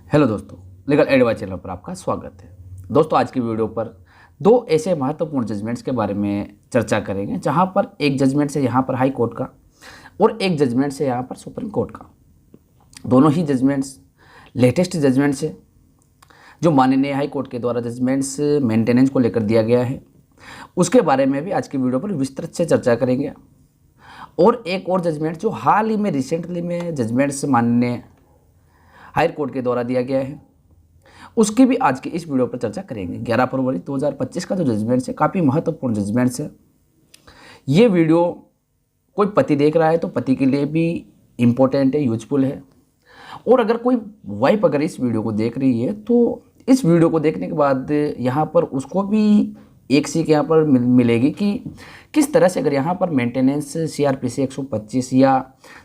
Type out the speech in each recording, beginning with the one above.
Hello दोस्तों, legal advice channel पर आपका स्वागत है। दोस्तों, आज की वीडियो पर दो ऐसे महत्वपूर्ण जजमेंट्स के बारे में चर्चा करेंगे, जहां पर एक जजमेंट से यहाँ पर हाई कोर्ट का और एक जजमेंट से यहाँ पर सुप्रीम कोर्ट का। दोनों ही जजमेंट्स लेटेस्ट जजमेंट्स है, जो माननीय हाई कोर्ट के द्वारा जजमेंट्स मेंटेनेंस को लेकर दिया गया है। उसके बारे में भी आज की वीडियो पर विस्तृत से चर्चा करेंगे। और एक और जजमेंट जो हाल ही में रिसेंटली में जजमेंट्स माननीय हाई कोर्ट के द्वारा दिया गया है, उसकी भी आज की इस वीडियो पर चर्चा करेंगे। 11 फरवरी 2025 का जो जजमेंट्स है, काफ़ी महत्वपूर्ण जजमेंट्स है। ये वीडियो कोई पति देख रहा है तो पति के लिए भी इम्पोर्टेंट है, यूजफुल है। और अगर कोई वाइफ अगर इस वीडियो को देख रही है तो इस वीडियो को देखने के बाद यहाँ पर उसको भी एक सीख यहाँ पर मिलेगी कि किस तरह से अगर यहाँ पर मेंटेनेंस CRPC 125 या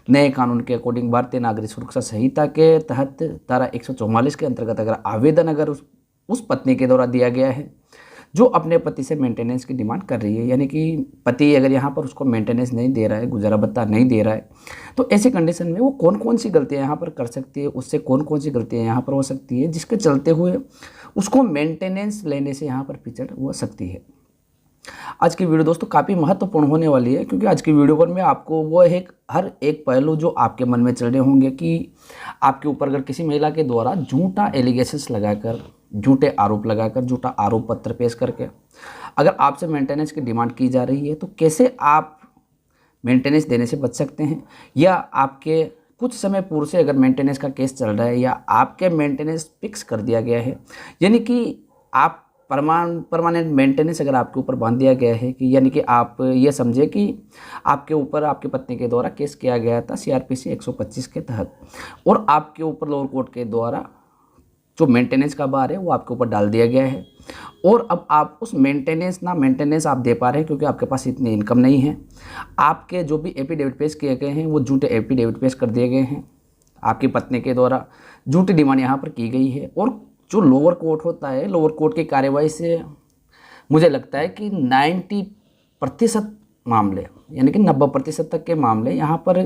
नए कानून के अकॉर्डिंग भारतीय नागरिक सुरक्षा संहिता के तहत धारा 144 के अंतर्गत अगर आवेदन अगर उस पत्नी के द्वारा दिया गया है जो अपने पति से मेंटेनेंस की डिमांड कर रही है, यानी कि पति अगर यहाँ पर उसको मेंटेनेंस नहीं दे रहा है, गुजारा भत्ता नहीं दे रहा है, तो ऐसे कंडीशन में वो कौन कौन सी गलतियाँ यहाँ पर कर सकती है, उससे कौन कौन सी गलतियाँ यहाँ पर हो सकती है, जिसके चलते हुए उसको मेंटेनेंस लेने से यहाँ पर पिछड़ हो सकती है। आज की वीडियो दोस्तों काफ़ी महत्वपूर्ण होने वाली है, क्योंकि आज की वीडियो पर मैं आपको वो हर एक पहलू जो आपके मन में चल रहे होंगे कि आपके ऊपर अगर किसी महिला के द्वारा झूठा एलिगेशंस लगाकर, झूठे आरोप लगाकर, झूठा आरोप पत्र पेश करके अगर आपसे मेंटेनेंस की डिमांड की जा रही है, तो कैसे आप मेंटेनेंस देने से बच सकते हैं। या आपके कुछ समय पूर्व से अगर मेंटेनेंस का केस चल रहा है या आपके मेंटेनेंस फिक्स कर दिया गया है, यानी कि आप परमानेंट मेंटेनेंस अगर आपके ऊपर बांध दिया गया है, कि यानी कि आप ये समझे कि आपके ऊपर आपके पत्नी के द्वारा केस किया गया था CRPC 125 के तहत, और आपके ऊपर लोअर कोर्ट के द्वारा जो मेंटेनेंस का भार है वो आपके ऊपर डाल दिया गया है। और अब आप उस मेंटेनेंस आप दे पा रहे हैं क्योंकि आपके पास इतनी इनकम नहीं है। आपके जो भी एफिडेविट पेश किए गए हैं वो झूठे एफिडेविट पेश कर दिए गए हैं, आपकी पत्नी के द्वारा झूठी डिमांड यहाँ पर की गई है। और जो लोअर कोर्ट होता है, लोअर कोर्ट की कार्यवाही से मुझे लगता है कि 90% मामले, यानी कि 90% तक के मामले यहाँ पर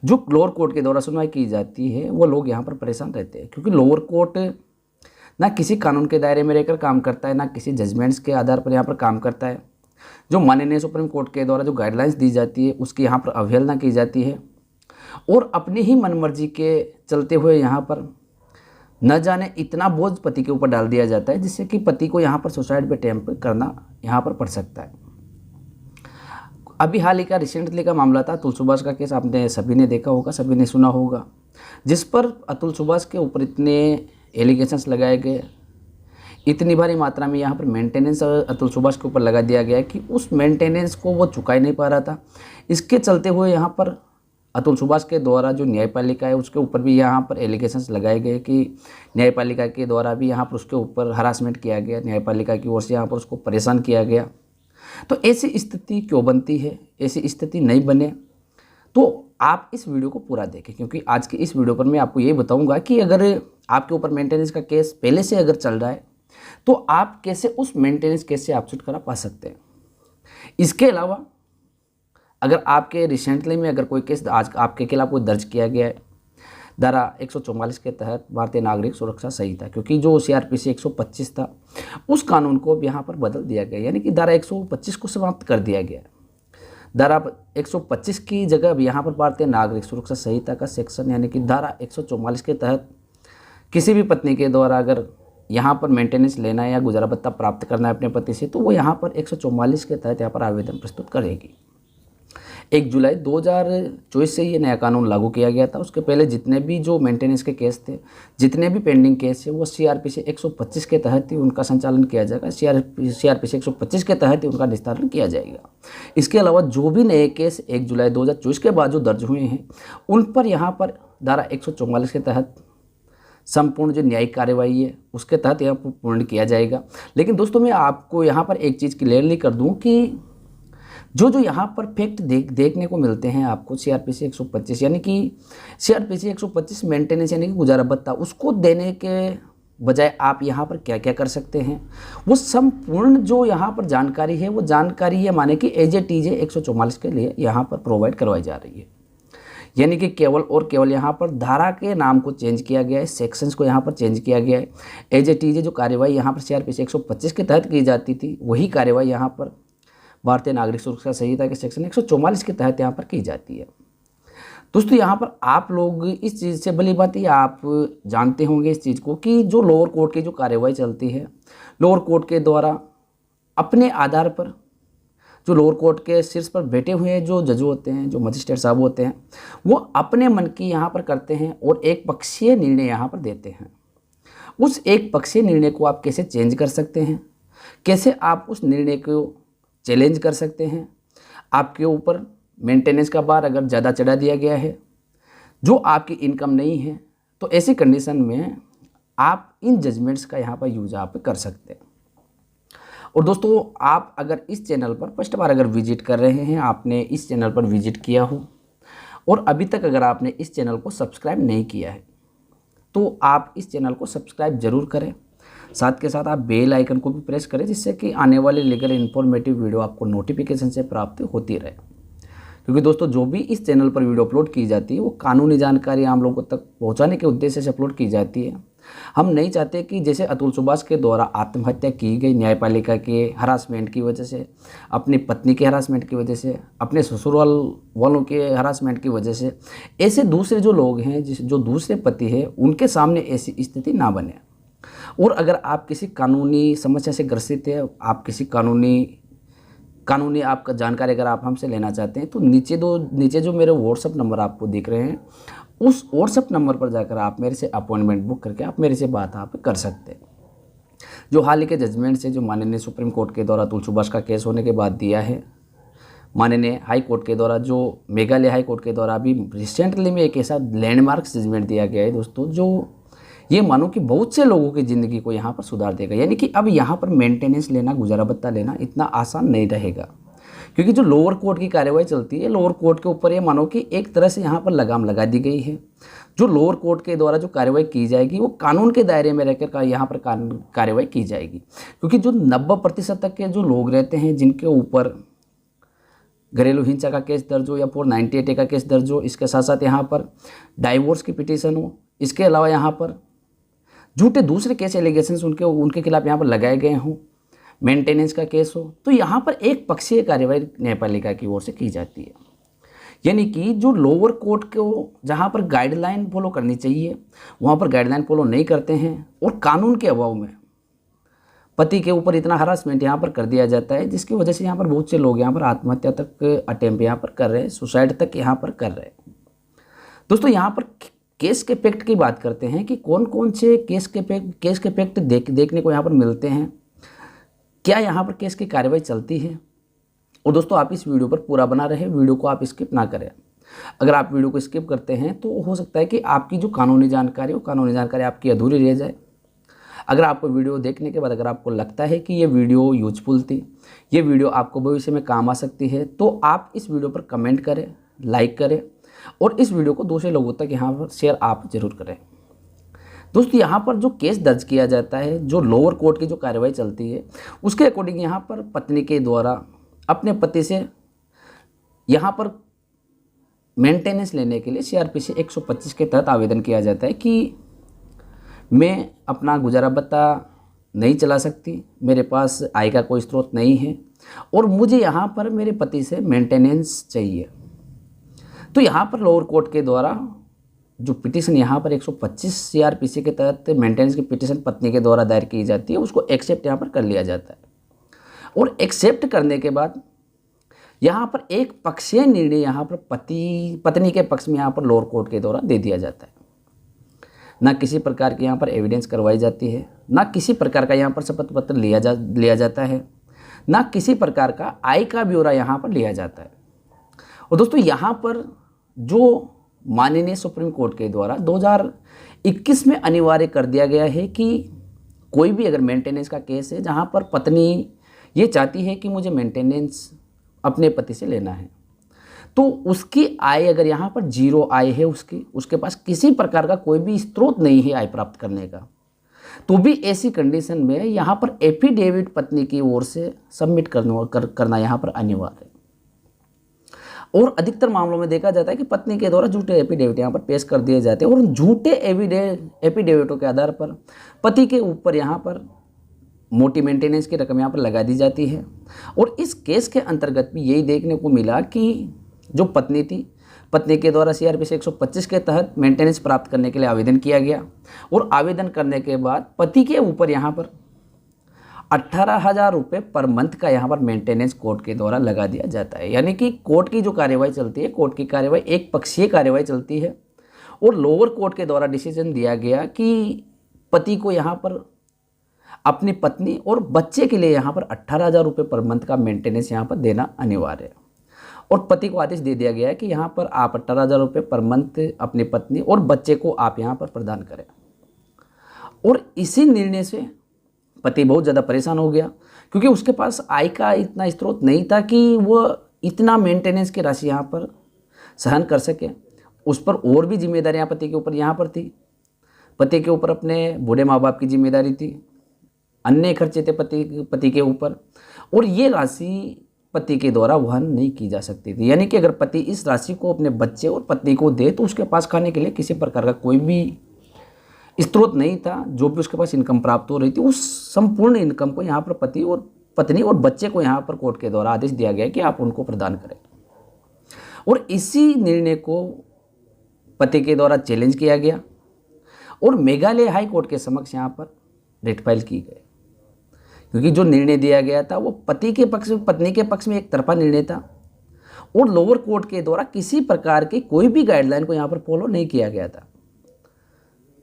जो लोअर कोर्ट के द्वारा सुनवाई की जाती है वो लोग यहाँ पर परेशान रहते हैं, क्योंकि लोअर कोर्ट ना किसी कानून के दायरे में रहकर काम करता है, ना किसी जजमेंट्स के आधार पर यहाँ पर काम करता है। जो माननीय सुप्रीम कोर्ट के द्वारा जो गाइडलाइंस दी जाती है उसकी यहाँ पर अवहेलना की जाती है, और अपनी ही मनमर्जी के चलते हुए यहाँ पर न जाने इतना बोझ पति के ऊपर डाल दिया जाता है, जिससे कि पति को यहाँ पर सुसाइड पे अटेम्प्ट करना यहाँ पर पड़ सकता है। अभी हाल ही का रिसेंटली का मामला था अतुल सुभाष का केस, आपने सभी ने देखा होगा, सभी ने सुना होगा, जिस पर अतुल सुभाष के ऊपर इतने एलिगेशंस लगाए गए, इतनी भारी मात्रा में यहाँ पर मेंटेनेंस अतुल सुभाष के ऊपर लगा दिया गया कि उस मेंटेनेंस को वो चुका ही नहीं पा रहा था। इसके चलते हुए यहाँ पर अतुल सुभाष के द्वारा जो न्यायपालिका है उसके ऊपर भी यहाँ पर एलिगेशंस लगाए गए कि न्यायपालिका के द्वारा भी यहाँ पर उसके ऊपर हरासमेंट किया गया, न्यायपालिका की ओर से यहाँ पर उसको परेशान किया गया। तो ऐसी स्थिति क्यों बनती है, ऐसी स्थिति नहीं बने तो आप इस वीडियो को पूरा देखें, क्योंकि आज की इस वीडियो पर मैं आपको ये बताऊँगा कि अगर आपके ऊपर मेंटेनेंस का केस पहले से अगर चल रहा है तो आप कैसे उस मेंटेनेंस केस से आप छुटकारा पा सकते हैं। इसके अलावा अगर आपके रिसेंटली में अगर कोई केस आज आपके खिलाफ कोई दर्ज किया गया है धारा 144 के तहत भारतीय नागरिक सुरक्षा संहिता, क्योंकि जो CRPC 125 था उस कानून को अब यहाँ पर बदल दिया गया, यानी कि धारा 125 को समाप्त कर दिया गया। धारा 125 की जगह अब यहाँ पर भारतीय नागरिक सुरक्षा संहिता का सेक्शन, यानी कि धारा 144 के तहत किसी भी पत्नी के द्वारा अगर यहाँ पर मेंटेनेंस लेना है या गुजारा भत्ता प्राप्त करना है अपने पति से, तो वो यहाँ पर 144 के तहत यहाँ पर आवेदन प्रस्तुत करेगी। 1 जुलाई 2024 से ये नया कानून लागू किया गया था। उसके पहले जितने भी जो मेंटेनेंस के केस थे, जितने भी पेंडिंग केस है, वो CRPC 125 के तहत ही उनका संचालन किया जाएगा, CRPC 125 के तहत ही उनका निस्तारण किया जाएगा। इसके अलावा जो भी नए केस 1 जुलाई 2024 के बाद जो दर्ज हुए हैं उन पर यहाँ पर धारा 144 के तहत संपूर्ण जो न्यायिक कार्यवाही है उसके तहत यहाँ पर पूर्ण किया जाएगा। लेकिन दोस्तों मैं आपको यहाँ पर एक चीज़ क्लियरली कर दूँ कि जो यहाँ पर फैक्ट देखने को मिलते हैं आपको CRPC 125, यानी कि CRPC 125 मेंटेनेंस यानी कि गुजारा भत्ता, उसको देने के बजाय आप यहाँ पर क्या क्या कर सकते हैं, वो संपूर्ण जो यहाँ पर जानकारी है वो जानकारी है माने कि AJ TJ 144 के लिए यहाँ पर प्रोवाइड करवाई जा रही है। यानी कि केवल और केवल यहाँ पर धारा के नाम को चेंज किया गया है, सेक्शंस को यहाँ पर चेंज किया गया है। एज ए टीजे जो कार्यवाही यहाँ पर सीआरपीसी 125 के तहत की जाती थी, वही कार्यवाही यहाँ पर भारतीय नागरिक सुरक्षा संहिता के सेक्शन 144 के तहत यहाँ पर की जाती है। दोस्तों यहाँ पर आप लोग इस चीज़ से भली बात ही आप जानते होंगे इस चीज़ को कि जो लोअर कोर्ट की जो कार्यवाही चलती है, लोअर कोर्ट के द्वारा अपने आधार पर जो लोअर कोर्ट के शीर्ष पर बैठे हुए हैं जो जज होते हैं, जो मजिस्ट्रेट साहब होते हैं, वो अपने मन की यहाँ पर करते हैं और एक पक्षीय निर्णय यहाँ पर देते हैं। उस एक पक्षीय निर्णय को आप कैसे चेंज कर सकते हैं, कैसे आप उस निर्णय को चैलेंज कर सकते हैं। आपके ऊपर मेंटेनेंस का बार अगर ज़्यादा चढ़ा दिया गया है, जो आपकी इनकम नहीं है, तो ऐसी कंडीशन में आप इन जजमेंट्स का यहाँ पर यूज आप कर सकते हैं। और दोस्तों आप अगर इस चैनल पर फर्स्ट बार अगर विजिट कर रहे हैं, आपने इस चैनल पर विजिट किया हो और अभी तक अगर आपने इस चैनल को सब्सक्राइब नहीं किया है, तो आप इस चैनल को सब्सक्राइब ज़रूर करें। साथ के साथ आप बेल आइकन को भी प्रेस करें, जिससे कि आने वाले लीगल इन्फॉर्मेटिव वीडियो आपको नोटिफिकेशन से प्राप्त होती रहे। क्योंकि दोस्तों जो भी इस चैनल पर वीडियो अपलोड की जाती है वो कानूनी जानकारी आम लोगों तक पहुंचाने के उद्देश्य से अपलोड की जाती है। हम नहीं चाहते कि जैसे अतुल सुभाष के द्वारा आत्महत्या की गई न्यायपालिका के हरासमेंट की वजह से, अपनी पत्नी के हरासमेंट की वजह से, अपने ससुराल वालों के हरासमेंट की वजह से, ऐसे दूसरे जो लोग हैं जो दूसरे पति हैं उनके सामने ऐसी स्थिति ना बने। और अगर आप किसी कानूनी समस्या से ग्रसित है, आप किसी कानूनी आपका जानकारी अगर आप हमसे लेना चाहते हैं, तो नीचे जो मेरे व्हाट्सअप नंबर आपको दिख रहे हैं, उस व्हाट्सअप नंबर पर जाकर आप मेरे से अपॉइंटमेंट बुक करके आप मेरे से बात आप कर सकते हैं। जो हाल ही के जजमेंट से जो माननीय सुप्रीम कोर्ट के द्वारा अतुल सुभाष का केस होने के बाद दिया है, माननीय हाई कोर्ट के द्वारा, जो मेघालय हाई कोर्ट के द्वारा अभी रिसेंटली में एक ऐसा लैंडमार्क जजमेंट दिया गया है दोस्तों, जो ये मानो कि बहुत से लोगों की ज़िंदगी को यहाँ पर सुधार देगा। यानी कि अब यहाँ पर मेंटेनेंस लेना, गुजारा भत्ता लेना इतना आसान नहीं रहेगा, क्योंकि जो लोअर कोर्ट की कार्यवाही चलती है, लोअर कोर्ट के ऊपर ये मानो कि एक तरह से यहाँ पर लगाम लगा दी गई है। जो लोअर कोर्ट के द्वारा जो कार्यवाही की जाएगी वो कानून के दायरे में रहकर यहाँ पर कार्यवाही की जाएगी। क्योंकि जो 90% तक के जो लोग रहते हैं जिनके ऊपर घरेलू हिंसा का केस दर्ज हो या 498A का केस दर्ज हो, इसके साथ साथ यहाँ पर डाइवोर्स की पिटीशन हो, इसके अलावा यहाँ पर झूठे दूसरे केस एलिगेशंस उनके खिलाफ यहाँ पर लगाए गए हों, मेंटेनेंस का केस हो, तो यहाँ पर एक पक्षीय कार्यवाही न्यायपालिका की ओर से की जाती है। यानी कि जो लोअर कोर्ट को जहाँ पर गाइडलाइन फॉलो करनी चाहिए वहाँ पर गाइडलाइन फॉलो नहीं करते हैं, और कानून के अभाव में पति के ऊपर इतना हरासमेंट यहाँ पर कर दिया जाता है, जिसकी वजह से यहाँ पर बहुत से लोग यहाँ पर आत्महत्या तक अटेम्प्ट यहाँ पर कर रहे हैं, सुसाइड तक यहाँ पर कर रहे हैं। दोस्तों यहाँ पर केस के फैक्ट की बात करते हैं कि कौन कौन से केस के फैक्ट देखने को यहाँ पर मिलते हैं, क्या यहाँ पर केस की कार्रवाई चलती है। और दोस्तों आप इस वीडियो पर पूरा बना रहे, वीडियो को आप स्किप ना करें। अगर आप वीडियो को स्किप करते हैं तो हो सकता है कि आपकी जो कानूनी जानकारी हो, कानूनी जानकारी आपकी अधूरी रह जाए। अगर आपको वीडियो देखने के बाद अगर आपको लगता है कि ये वीडियो यूजफुल थी, ये वीडियो आपको भविष्य में काम आ सकती है, तो आप इस वीडियो पर कमेंट करें, लाइक करें और इस वीडियो को दूसरे लोगों तक यहाँ पर शेयर आप ज़रूर करें। दोस्तों यहाँ पर जो केस दर्ज किया जाता है, जो लोअर कोर्ट की जो कार्रवाई चलती है, उसके अकॉर्डिंग यहाँ पर पत्नी के द्वारा अपने पति से यहाँ पर मेंटेनेंस लेने के लिए सीआरपीसी 125 के तहत आवेदन किया जाता है कि मैं अपना गुजारा भत्ता नहीं चला सकती, मेरे पास आय का कोई स्रोत नहीं है और मुझे यहाँ पर मेरे पति से मेंटेनेंस चाहिए। तो यहाँ पर लोअर कोर्ट के द्वारा जो पिटीशन यहाँ पर 125 सीआरपीसी के तहत मेंटेनेंस की पिटीशन पत्नी के द्वारा दायर की जाती है, उसको एक्सेप्ट यहाँ पर कर लिया जाता है। और एक्सेप्ट करने के बाद यहाँ पर एक पक्षीय निर्णय यहाँ पर पत्नी के पक्ष में यहाँ पर लोअर कोर्ट के द्वारा दे दिया जाता है। ना किसी प्रकार की यहाँ पर एविडेंस करवाई जाती है, ना किसी प्रकार का यहाँ पर शपथ पत्र लिया जाता है, ना किसी प्रकार का आय का ब्यौरा यहाँ पर लिया जाता है। और दोस्तों यहाँ पर जो माननीय सुप्रीम कोर्ट के द्वारा 2021 में अनिवार्य कर दिया गया है कि कोई भी अगर मेंटेनेंस का केस है जहाँ पर पत्नी ये चाहती है कि मुझे मेंटेनेंस अपने पति से लेना है, तो उसकी आय अगर यहाँ पर जीरो आय है, उसके पास किसी प्रकार का कोई भी स्रोत नहीं है आय प्राप्त करने का, तो भी ऐसी कंडीशन में यहाँ पर एफिडेविट पत्नी की ओर से सबमिट करना यहाँ पर अनिवार्य है। और अधिकतर मामलों में देखा जाता है कि पत्नी के द्वारा झूठे एफिडेविट यहाँ पर पेश कर दिए जाते हैं और उन झूठे एफिडेविटों के आधार पर पति के ऊपर यहाँ पर मोटी मेंटेनेंस की रकम यहाँ पर लगा दी जाती है। और इस केस के अंतर्गत भी यही देखने को मिला कि जो पत्नी थी, पत्नी के द्वारा सीआरपीसी 125 के तहत मेंटेनेंस प्राप्त करने के लिए आवेदन किया गया और आवेदन करने के बाद पति के ऊपर यहाँ पर 18,000 रुपये पर मंथ का यहाँ पर मेंटेनेंस कोर्ट के द्वारा लगा दिया जाता है। यानी कि कोर्ट की जो कार्यवाही चलती है, कोर्ट की कार्यवाही एक पक्षीय कार्यवाही चलती है और लोअर कोर्ट के द्वारा डिसीजन दिया गया कि पति को यहाँ पर अपनी पत्नी और बच्चे के लिए यहाँ पर 18,000 रुपये पर मंथ का मेंटेनेंस यहाँ पर देना अनिवार्य है। और पति को आदेश दे दिया गया है कि यहाँ पर आप 18,000 रुपये पर मंथ अपनी पत्नी और बच्चे को आप यहाँ पर प्रदान करें। और इसी निर्णय से पति बहुत ज़्यादा परेशान हो गया क्योंकि उसके पास आय का इतना स्रोत नहीं था कि वह इतना मेंटेनेंस की राशि यहाँ पर सहन कर सके। उस पर और भी जिम्मेदारियाँ पति के ऊपर यहाँ पर थी। पति के ऊपर अपने बूढ़े माँ बाप की जिम्मेदारी थी, अन्य खर्चे थे पति के ऊपर, और ये राशि पति के द्वारा वहन नहीं की जा सकती थी। यानी कि अगर पति इस राशि को अपने बच्चे और पत्नी को दे तो उसके पास खाने के लिए किसी प्रकार का कोई भी स्रोत नहीं था। जो भी उसके पास इनकम प्राप्त हो रही थी उस संपूर्ण इनकम को यहाँ पर पति और पत्नी और बच्चे को यहाँ पर कोर्ट के द्वारा आदेश दिया गया कि आप उनको प्रदान करें। और इसी निर्णय को पति के द्वारा चैलेंज किया गया और मेघालय हाई कोर्ट के समक्ष यहाँ पर रिट फाइल की गई क्योंकि जो निर्णय दिया गया था वो पति के पक्ष में, पत्नी के पक्ष में एक तरफा निर्णय था और लोअर कोर्ट के द्वारा किसी प्रकार की कोई भी गाइडलाइन को यहाँ पर फॉलो नहीं किया गया था।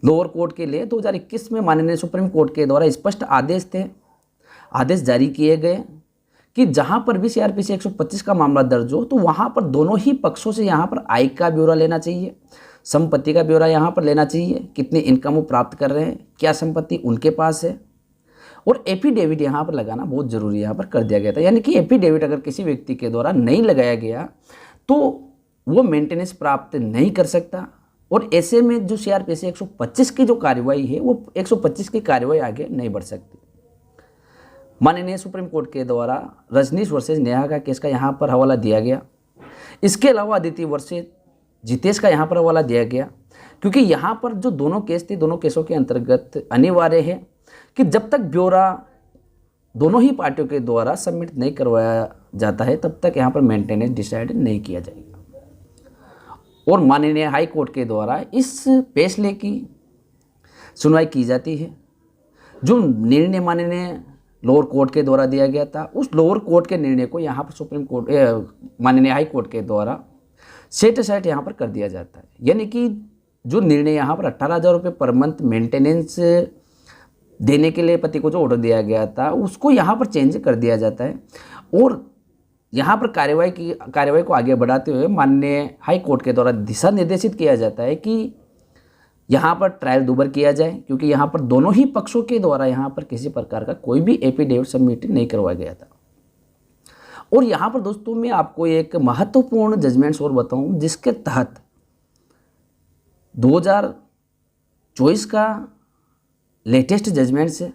लोअर कोर्ट के लिए 2021 में माननीय सुप्रीम कोर्ट के द्वारा स्पष्ट आदेश जारी किए गए कि जहाँ पर भी सीआरपीसी 125 का मामला दर्ज हो तो वहाँ पर दोनों ही पक्षों से यहाँ पर आय का ब्यौरा लेना चाहिए, संपत्ति का ब्यौरा यहाँ पर लेना चाहिए, कितनी इनकम वो प्राप्त कर रहे हैं, क्या संपत्ति उनके पास है, और एफिडेविट यहाँ पर लगाना बहुत ज़रूरी यहाँ पर कर दिया गया था। यानी कि एफिडेविट अगर किसी व्यक्ति के द्वारा नहीं लगाया गया तो वो मेंटेनेंस प्राप्त नहीं कर सकता। और ऐसे में जो सीआरपीसी 125 की जो कार्रवाई है वो 125 की कार्रवाई आगे नहीं बढ़ सकती। माननीय सुप्रीम कोर्ट के द्वारा रजनीश वर्सेस नेहा का केस का यहाँ पर हवाला दिया गया। इसके अलावा अदिति वर्सेस जितेश का यहाँ पर हवाला दिया गया क्योंकि यहाँ पर जो दोनों केस थे, दोनों केसों के अंतर्गत अनिवार्य है कि जब तक ब्यौरा दोनों ही पार्टियों के द्वारा सबमिट नहीं करवाया जाता है तब तक यहाँ पर मेंटेनेंस डिसाइड नहीं किया जाएगा। और माननीय हाई कोर्ट के द्वारा इस फैसले की सुनवाई की जाती है। जो निर्णय माननीय लोअर कोर्ट के द्वारा दिया गया था उस लोअर कोर्ट के निर्णय को यहाँ पर सुप्रीम कोर्ट माननीय हाई कोर्ट के द्वारा सेट असाइड यहाँ पर कर दिया जाता है। यानी कि जो निर्णय यहाँ पर 18,000 रुपये पर मंथ मेंटेनेंस देने के लिए पति को जो ऑर्डर दिया गया था उसको यहाँ पर चेंज कर दिया जाता है और यहाँ पर कार्यवाही को आगे बढ़ाते हुए माननीय हाई कोर्ट के द्वारा दिशा निर्देशित किया जाता है कि यहाँ पर ट्रायल दोबारा किया जाए क्योंकि यहाँ पर दोनों ही पक्षों के द्वारा यहाँ पर किसी प्रकार का कोई भी एफिडेविट सबमिट नहीं करवाया गया था। और यहाँ पर दोस्तों मैं आपको एक महत्वपूर्ण जजमेंट्स और बताऊँ जिसके तहत 2024 का लेटेस्ट जजमेंट्स है,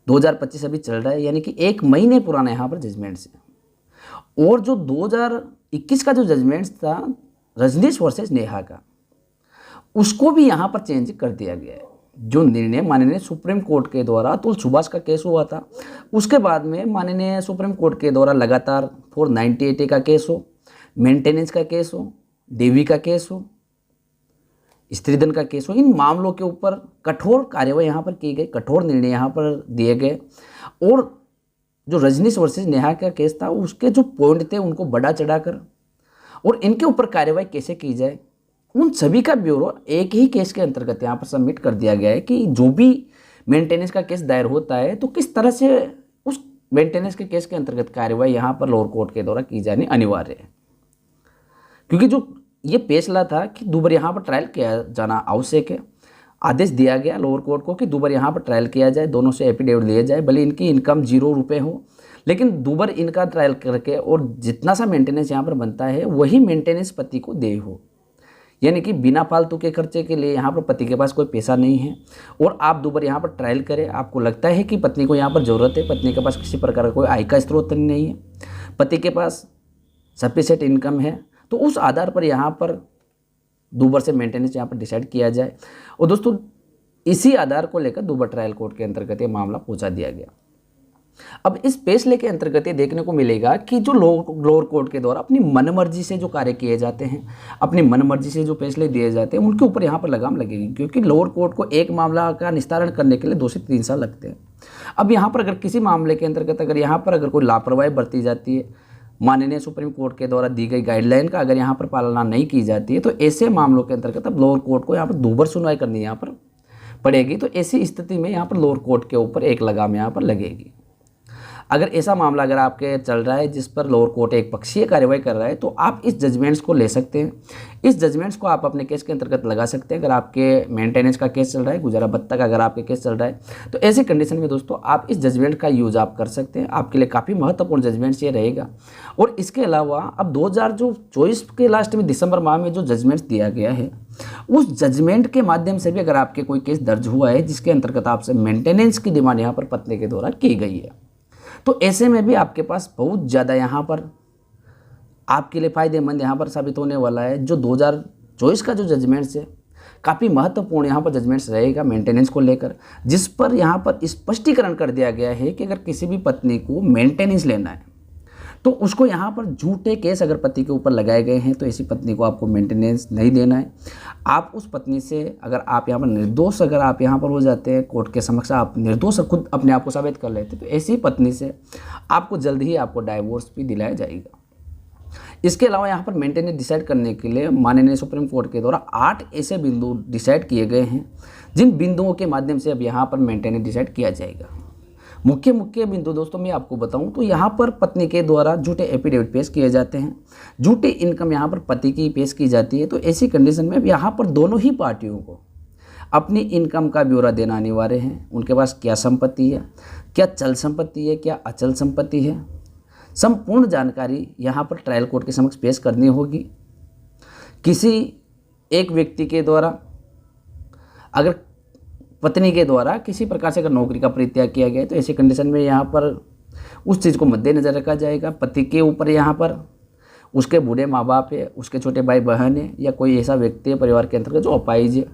2025 अभी चल रहा है, यानी कि 1 महीने पुराना यहाँ पर जजमेंट्स है। और जो 2021 का जो जजमेंट्स था रजनीश वर्सेस नेहा का, उसको भी यहाँ पर चेंज कर दिया गया है। जो निर्णय माननीय सुप्रीम कोर्ट के द्वारा अतुल सुभाष का केस हुआ था, उसके बाद में माननीय सुप्रीम कोर्ट के द्वारा लगातार 498A का केस हो, मेंटेनेंस का केस हो, डीवी का केस हो, स्त्रीधन का केस हो, इन मामलों के ऊपर कठोर कार्यवाही यहाँ पर की गई, कठोर निर्णय यहाँ पर दिए गए। और जो रजनीश वर्सेस नेहा का केस था उसके जो पॉइंट थे उनको बढ़ा चढ़ाकर और इनके ऊपर कार्यवाही कैसे की जाए उन सभी का ब्यूरो एक ही केस के अंतर्गत यहाँ पर सबमिट कर दिया गया है कि जो भी मेंटेनेंस का केस दायर होता है तो किस तरह से उस मेंटेनेंस के केस के अंतर्गत कार्यवाही यहाँ पर लोअर कोर्ट के द्वारा की जानी अनिवार्य है। क्योंकि जो ये फैसला था कि दोबारा यहाँ पर ट्रायल किया जाना आवश्यक है, आदेश दिया गया लोअर कोर्ट को कि दोबारा यहाँ पर ट्रायल किया जाए, दोनों से एफिडेविट लिए जाए, भले इनकी इनकम 0 रुपये हो लेकिन दोबारा इनका ट्रायल करके और जितना सा मेंटेनेंस यहाँ पर बनता है वही मेंटेनेंस पति को दे हो। यानी कि बिना फालतू के खर्चे के लिए यहाँ पर पति के पास कोई पैसा नहीं है और आप दोबारा यहाँ पर ट्रायल करें, आपको लगता है कि पत्नी को यहाँ पर ज़रूरत है, पत्नी के पास किसी प्रकार का कोई आय का स्रोत नहीं है, पति के पास सफिशिएंट इनकम है, तो उस आधार पर यहाँ पर 2 वर्ष से मेंटेनेंस यहाँ पर डिसाइड किया जाए। और दोस्तों इसी आधार को लेकर दुबा ट्रायल कोर्ट के अंतर्गत ये मामला पहुँचा दिया गया। अब इस फैसले के अंतर्गत ये देखने को मिलेगा कि जो लोअर कोर्ट के द्वारा अपनी मनमर्जी से जो कार्य किए जाते हैं, अपनी मनमर्जी से जो फैसले दिए जाते हैं, उनके ऊपर यहाँ पर लगाम लगेगी, क्योंकि लोअर कोर्ट को एक मामला का निस्तारण करने के लिए 2 से 3 साल लगते हैं। अब यहाँ पर अगर किसी मामले के अंतर्गत अगर कोई लापरवाही बरती जाती है, माननीय सुप्रीम कोर्ट के द्वारा दी गई गाइडलाइन का अगर यहाँ पर पालना नहीं की जाती है, तो ऐसे मामलों के अंतर्गत अब लोअर कोर्ट को यहाँ पर दोबारा सुनवाई करनी यहाँ पर पड़ेगी। तो ऐसी स्थिति में यहाँ पर लोअर कोर्ट के ऊपर एक लगाम यहाँ पर लगेगी। अगर ऐसा मामला अगर आपके चल रहा है जिस पर लोअर कोर्ट एक पक्षीय कार्रवाई कर रहा है, तो आप इस जजमेंट्स को ले सकते हैं। इस जजमेंट्स को आप अपने केस के अंतर्गत लगा सकते हैं। अगर आपके मेंटेनेंस का केस चल रहा है, गुजारा भत्ता का अगर आपके केस चल रहा है, तो ऐसी कंडीशन में दोस्तों आप इस जजमेंट का यूज आप कर सकते हैं। आपके लिए काफ़ी महत्वपूर्ण जजमेंट्स ये रहेगा। और इसके अलावा अब 2024 के लास्ट में दिसंबर माह में जो जजमेंट्स दिया गया है, उस जजमेंट के माध्यम से भी अगर आपके कोई केस दर्ज हुआ है जिसके अंतर्गत आपसे मेंटेनेंस की डिमांड यहाँ पर पत्नी के द्वारा की गई है, तो ऐसे में भी आपके पास बहुत ज़्यादा यहाँ पर आपके लिए फ़ायदेमंद यहाँ पर साबित होने वाला है। जो 2024 का जो जजमेंट्स है, काफ़ी महत्वपूर्ण यहाँ पर जजमेंट्स रहेगा मेंटेनेंस को लेकर, जिस पर यहाँ पर स्पष्टीकरण कर दिया गया है कि अगर किसी भी पत्नी को मेंटेनेंस लेना है तो उसको यहाँ पर झूठे केस अगर पति के ऊपर लगाए गए हैं, तो ऐसी पत्नी को आपको मेंटेनेंस नहीं देना है। आप उस पत्नी से अगर आप यहाँ पर निर्दोष अगर आप यहाँ पर हो जाते हैं, कोर्ट के समक्ष आप निर्दोष खुद अपने आप को साबित कर लेते हैं, तो ऐसी पत्नी से आपको जल्द ही आपको डाइवोर्स भी दिलाया जाएगा। इसके अलावा यहाँ पर मेंटेनेंस डिसाइड करने के लिए माननीय सुप्रीम कोर्ट के द्वारा 8 ऐसे बिंदु डिसाइड किए गए हैं, जिन बिंदुओं के माध्यम से अब यहाँ पर मेंटेनेंस डिसाइड किया जाएगा। मुख्य बिंदु दोस्तों मैं आपको बताऊं तो यहाँ पर पत्नी के द्वारा झूठे एफिडेविट पेश किए जाते हैं, झूठी इनकम यहाँ पर पति की पेश की जाती है। तो ऐसी कंडीशन में यहाँ पर दोनों ही पार्टियों को अपनी इनकम का ब्यौरा देना अनिवार्य है। उनके पास क्या संपत्ति है, क्या चल संपत्ति है, क्या अचल संपत्ति है, संपूर्ण जानकारी यहाँ पर ट्रायल कोर्ट के समक्ष पेश करनी होगी। किसी एक व्यक्ति के द्वारा अगर पत्नी के द्वारा किसी प्रकार से अगर नौकरी का परित्याग किया गया है, तो ऐसी कंडीशन में यहाँ पर उस चीज़ को मद्देनज़र रखा जाएगा। पति के ऊपर यहाँ पर उसके बूढ़े माँ बाप है, उसके छोटे भाई बहन है, या कोई ऐसा व्यक्ति है परिवार के अंतर्गत जो अपाहिज है,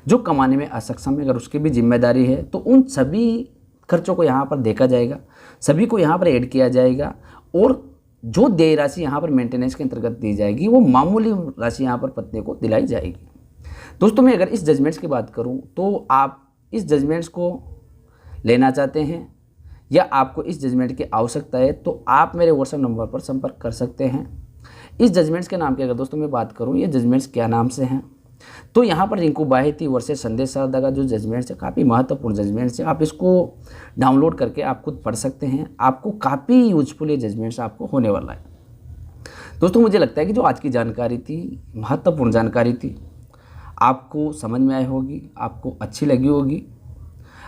जो कमाने में असक्षम है, अगर उसकी भी जिम्मेदारी है, तो उन सभी खर्चों को यहाँ पर देखा जाएगा, सभी को यहाँ पर ऐड किया जाएगा। और जो देय राशि यहाँ पर मेंटेनेंस के अंतर्गत दी जाएगी, वो मामूली राशि यहाँ पर पत्नी को दिलाई जाएगी। दोस्तों मैं अगर इस जजमेंट्स की बात करूँ, तो आप इस जजमेंट्स को लेना चाहते हैं या आपको इस जजमेंट की आवश्यकता है, तो आप मेरे व्हाट्सएप नंबर पर संपर्क कर सकते हैं। इस जजमेंट्स के नाम की अगर दोस्तों मैं बात करूं, ये जजमेंट्स क्या नाम से हैं, तो यहाँ पर रिंकू बाहेती वर्सेस संदेश शारदा का जो जजमेंट्स है, काफ़ी महत्वपूर्ण जजमेंट्स है। आप इसको डाउनलोड करके आप खुद पढ़ सकते हैं। आपको काफ़ी यूजफुल ये जजमेंट्स आपको होने वाला है। दोस्तों मुझे लगता है कि जो आज की जानकारी थी, महत्वपूर्ण जानकारी थी, आपको समझ में आई होगी, आपको अच्छी लगी होगी।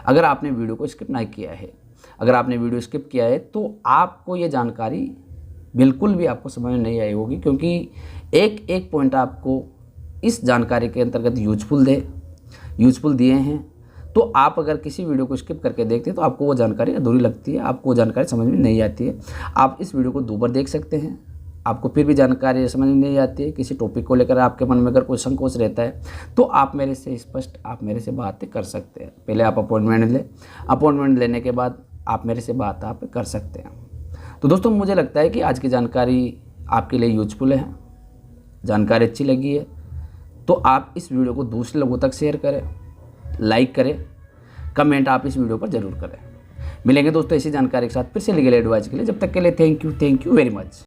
अगर आपने वीडियो को स्किप नहीं किया है, अगर आपने वीडियो स्किप किया है, तो आपको ये जानकारी बिल्कुल भी आपको समझ में नहीं आई होगी, क्योंकि एक एक पॉइंट आपको इस जानकारी के अंतर्गत यूजफुल दिए हैं। तो आप अगर किसी वीडियो को स्किप करके देखते हैं, तो आपको वो जानकारी अधूरी लगती है, आपको वो जानकारी समझ में नहीं आती है। आप इस वीडियो को 2 बार देख सकते हैं, आपको फिर भी जानकारी समझ में नहीं आती है, किसी टॉपिक को लेकर आपके मन में अगर कोई संकोच रहता है, तो आप मेरे से स्पष्ट आप मेरे से बातें कर सकते हैं। पहले आप अपॉइंटमेंट लें, अपॉइंटमेंट लेने के बाद आप मेरे से बात आप कर सकते हैं। तो दोस्तों मुझे लगता है कि आज की जानकारी आपके लिए यूजफुल है, जानकारी अच्छी लगी है, तो आप इस वीडियो को दूसरे लोगों तक शेयर करें, लाइक करें, कमेंट आप इस वीडियो पर ज़रूर करें। मिलेंगे दोस्तों इसी जानकारी के साथ फिर से लीगल एडवाइस के लिए। जब तक के लिए थैंक यू वेरी मच।